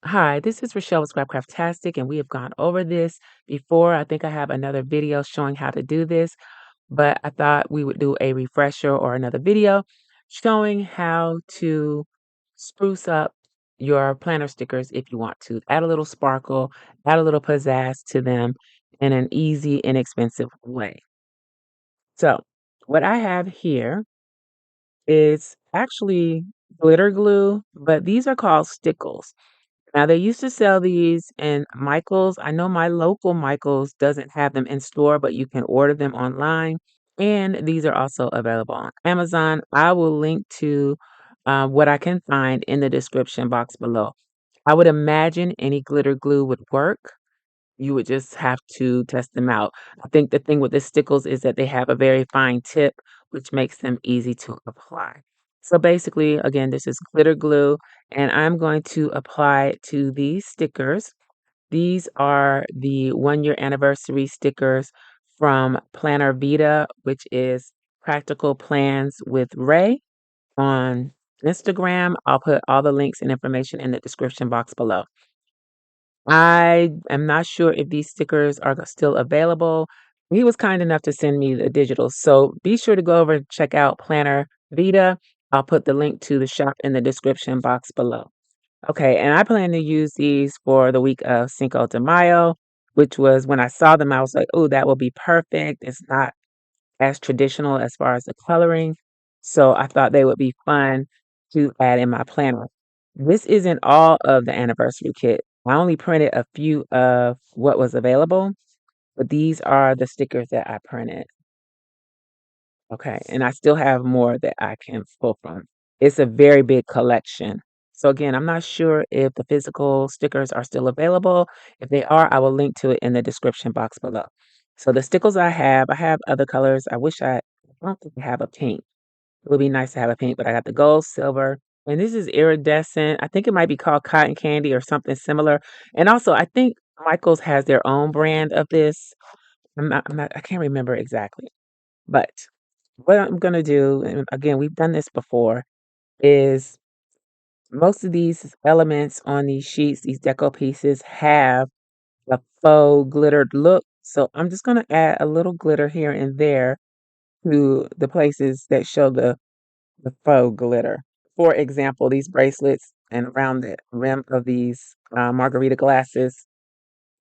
Hi, this is Rachelle with Scrapcraftastic, and we have gone over this before. I think I have another video showing how to do this, but I thought we would do a refresher or another video showing how to spruce up your planner stickers if you want to. Add a little sparkle, add a little pizzazz to them in an easy, inexpensive way. So, what I have here is actually glitter glue, but these are called Stickles. Now they used to sell these in Michael's. I know my local Michael's doesn't have them in store, but you can order them online. And these are also available on Amazon. I will link to what I can find in the description box below. I would imagine any glitter glue would work. You would just have to test them out. I think the thing with the Stickles is that they have a very fine tip, which makes them easy to apply. So basically, again, this is glitter glue, and I'm going to apply it to these stickers. These are the 1 year anniversary stickers from Planner Vita, which is Practical Plans with Ray on Instagram. I'll put all the links and information in the description box below. I am not sure if these stickers are still available. He was kind enough to send me the digital, so be sure to go over and check out Planner Vita. I'll put the link to the shop in the description box below. Okay, and I plan to use these for the week of Cinco de Mayo, which was when I saw them, I was like, oh, that will be perfect. It's not as traditional as far as the coloring. So I thought they would be fun to add in my planner. This isn't all of the anniversary kit. I only printed a few of what was available, but these are the stickers that I printed. Okay, and I still have more that I can pull from. It's a very big collection. So again, I'm not sure if the physical stickers are still available. If they are, I will link to it in the description box below. So the stickers I have other colors. I don't think I have a pink. It would be nice to have a pink, but I got the gold, silver, and this is iridescent. I think it might be called cotton candy or something similar. And also, I think Michael's has their own brand of this. I can't remember exactly. But what I'm gonna do, and again, we've done this before, is most of these elements on these sheets, these deco pieces, have a faux glittered look. So I'm just gonna add a little glitter here and there to the places that show the faux glitter. For example, these bracelets and around the rim of these margarita glasses,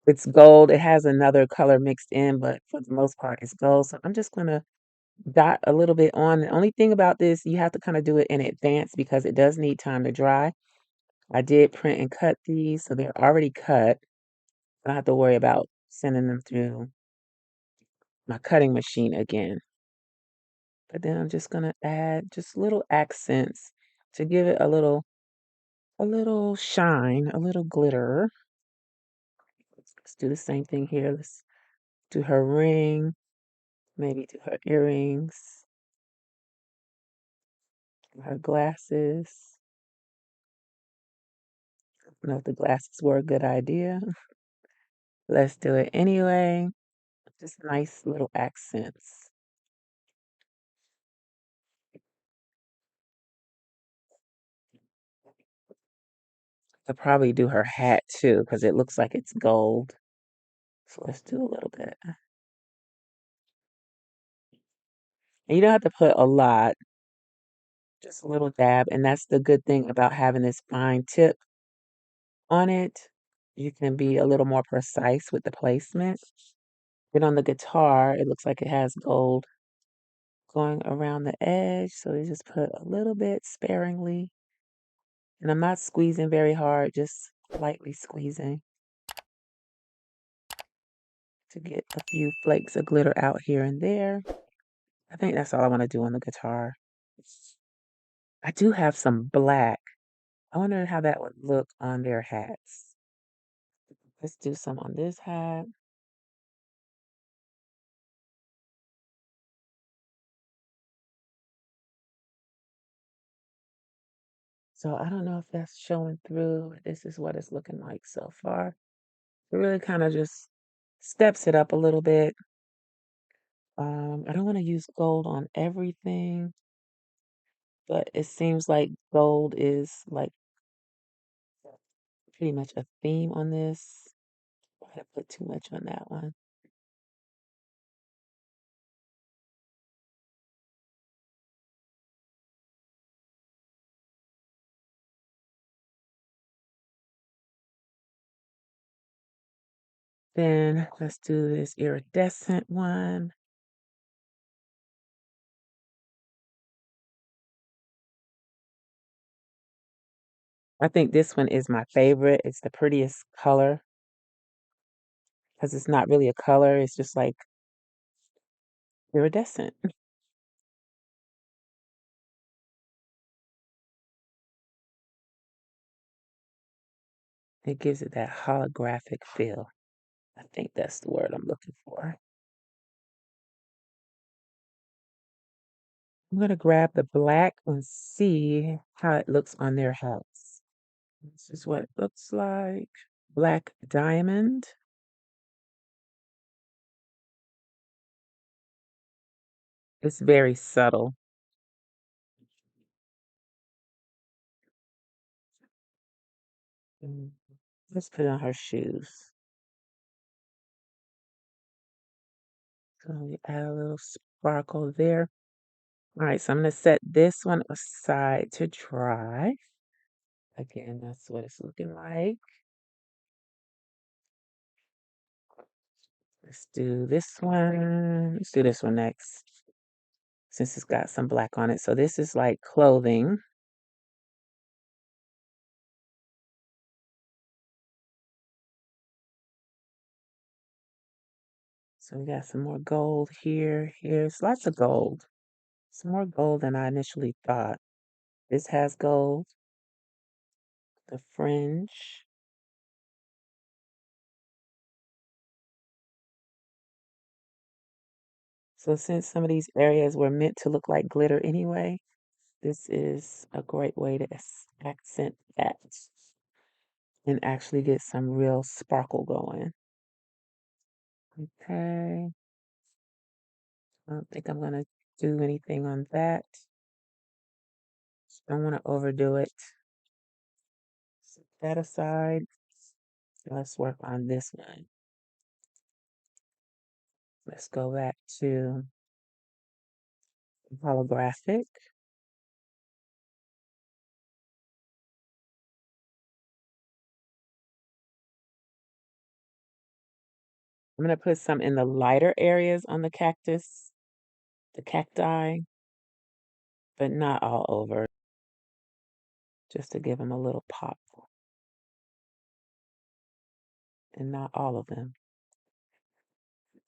it's gold. It has another color mixed in, but for the most part, it's gold. So I'm just gonna dot a little bit on. The only thing about this, you have to kind of do it in advance because it does need time to dry. I did print and cut these, so they're already cut. I don't have to worry about sending them through my cutting machine again. But then I'm just gonna add just little accents to give it a little shine, a little glitter. Let's do the same thing here. Let's do her ring, maybe do her earrings, her glasses. I don't know if the glasses were a good idea. Let's do it anyway. Just nice little accents. I'll probably do her hat too, because it looks like it's gold. So let's do a little bit. And you don't have to put a lot, just a little dab. And that's the good thing about having this fine tip on it. You can be a little more precise with the placement. And on the guitar, it looks like it has gold going around the edge. So you just put a little bit sparingly. And I'm not squeezing very hard, just lightly squeezing to get a few flakes of glitter out here and there. I think that's all I want to do on the guitar. I do have some black. I wonder how that would look on their hats. Let's do some on this hat. So I don't know if that's showing through. This is what it's looking like so far. It really kind of just steps it up a little bit. I don't want to use gold on everything, but it seems like gold is like pretty much a theme on this. I to put too much on that one. Then let's do this iridescent one. I think this one is my favorite. It's the prettiest color because it's not really a color. It's just like iridescent. It gives it that holographic feel. I think that's the word I'm looking for. I'm going to grab the black and see how it looks on their house. This is what it looks like. Black diamond. It's very subtle. Mm, let's put on her shoes. So we add a little sparkle there. All right, so I'm going to set this one aside to dry. Again, that's what it's looking like. Let's do this one. Let's do this one next, since it's got some black on it. So this is like clothing. So we got some more gold here. Here's lots of gold. Some more gold than I initially thought. This has gold. The fringe. So since some of these areas were meant to look like glitter anyway, this is a great way to accent that and actually get some real sparkle going. Okay. I don't think I'm going to do anything on that. Just don't want to overdo it. Set that aside. Let's work on this one. Let's go back to holographic. I'm going to put some in the lighter areas on the cactus, the cacti, but not all over, just to give them a little pop, and not all of them,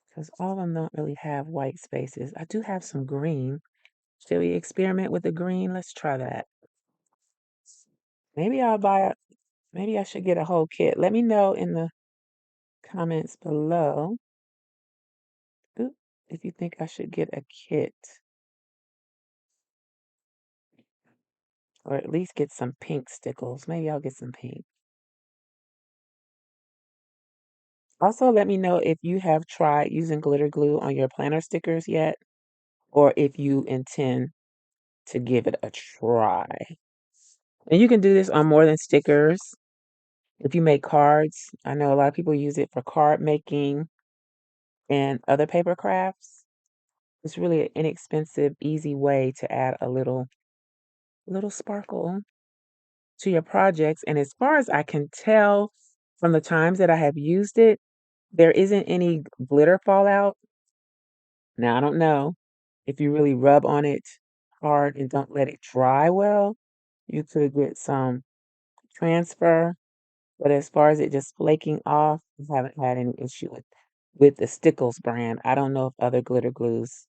because all of them don't really have white spaces. I do have some green. Should we experiment with the green? Let's try that. Maybe I'll buy a, maybe I should get a whole kit. Let me know in the comments below if you think I should get a kit, or at least get some pink stickles. Maybe I'll get some pink. Also, let me know if you have tried using glitter glue on your planner stickers yet, or if you intend to give it a try. And you can do this on more than stickers. If you make cards, I know a lot of people use it for card making and other paper crafts. It's really an inexpensive, easy way to add a little sparkle to your projects. And as far as I can tell from the times that I have used it, there isn't any glitter fallout. Now, I don't know if you really rub on it hard and don't let it dry well, you could get some transfer. But as far as it just flaking off, I haven't had any issue with the Stickles brand. I don't know if other glitter glues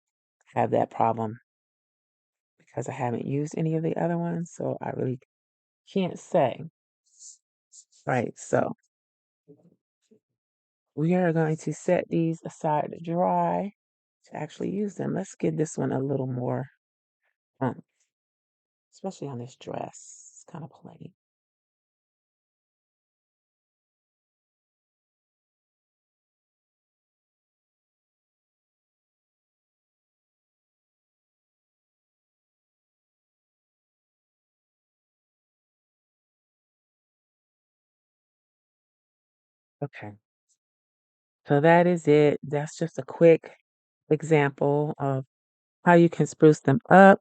have that problem because I haven't used any of the other ones, so I really can't say. Right, so we are going to set these aside to dry to actually use them. Let's give this one a little more, um, especially on this dress. It's kind of plain. Okay. So that is it. That's just a quick example of how you can spruce them up.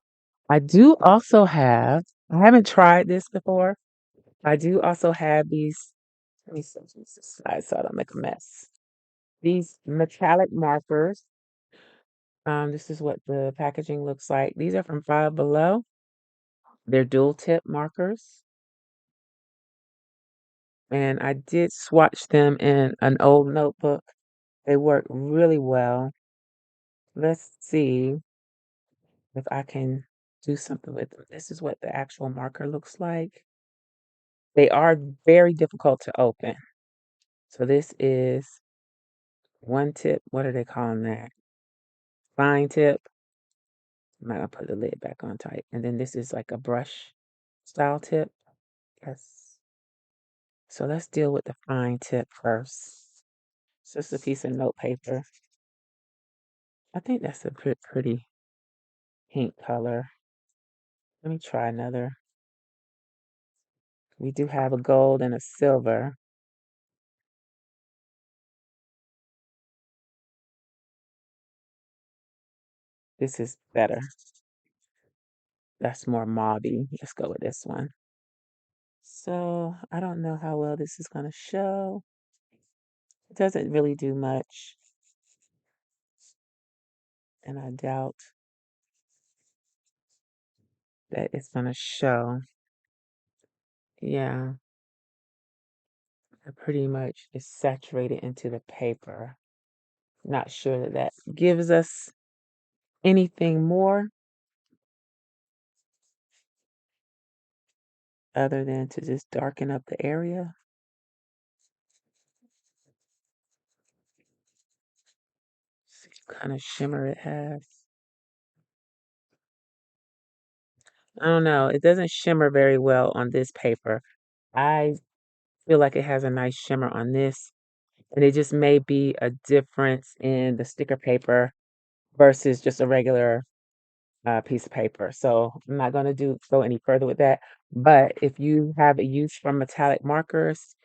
I do also have, I haven't tried this before. I do also have these, let me set this aside so I don't make a mess. These metallic markers. This is what the packaging looks like. These are from Five Below. They're dual tip markers. And I did swatch them in an old notebook. They work really well. Let's see if I can do something with them. This is what the actual marker looks like. They are very difficult to open. So this is one tip. What are they calling that? Fine tip. I'm not gonna put the lid back on tight. And then this is like a brush style tip. Yes. So let's deal with the fine tip first. It's just a piece of note paper. I think that's a pretty pink color. Let me try another. We do have a gold and a silver. This is better. That's more mauvey. Let's go with this one. So I don't know how well this is going to show. It doesn't really do much, and I doubt that it's going to show. Yeah, it pretty much is saturated into the paper. Not sure that that gives us anything more other than to just darken up the area. See what kind of shimmer it has. I don't know. It doesn't shimmer very well on this paper. I feel like it has a nice shimmer on this, and it just may be a difference in the sticker paper versus just a regular piece of paper. So I'm not going to go any further with that. But if you have a use for metallic markers,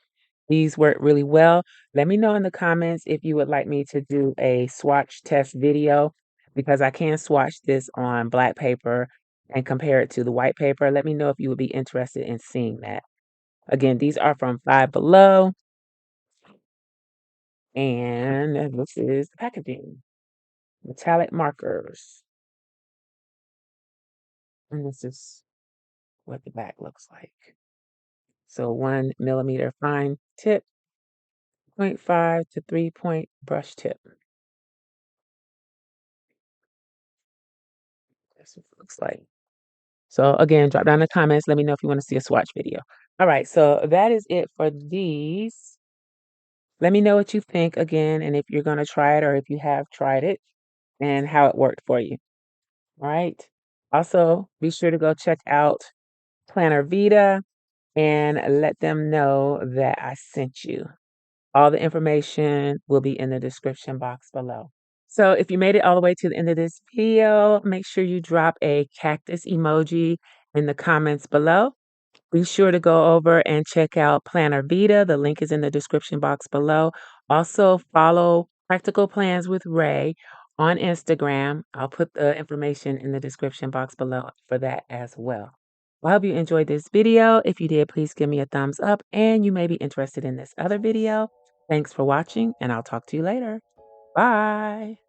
these work really well. Let me know in the comments if you would like me to do a swatch test video because I can swatch this on black paper and compare it to the white paper. Let me know if you would be interested in seeing that. Again, these are from Five Below, and this is the packaging. Metallic markers. And this is what the back looks like. So 1 millimeter fine tip, 0.5 to 3 point brush tip. That's what it looks like. So again, drop down in the comments. Let me know if you want to see a swatch video. All right, so that is it for these. Let me know what you think again, and if you're going to try it or if you have tried it and how it worked for you. All right. Also, be sure to go check out Planner Vita and let them know that I sent you. All the information will be in the description box below. So if you made it all the way to the end of this video, make sure you drop a cactus emoji in the comments below. Be sure to go over and check out Planner Vita. The link is in the description box below. Also, follow Practical Plans with Ray on Instagram. I'll put the information in the description box below for that as well. Well, I hope you enjoyed this video. If you did, please give me a thumbs up and you may be interested in this other video. Thanks for watching, and I'll talk to you later. Bye.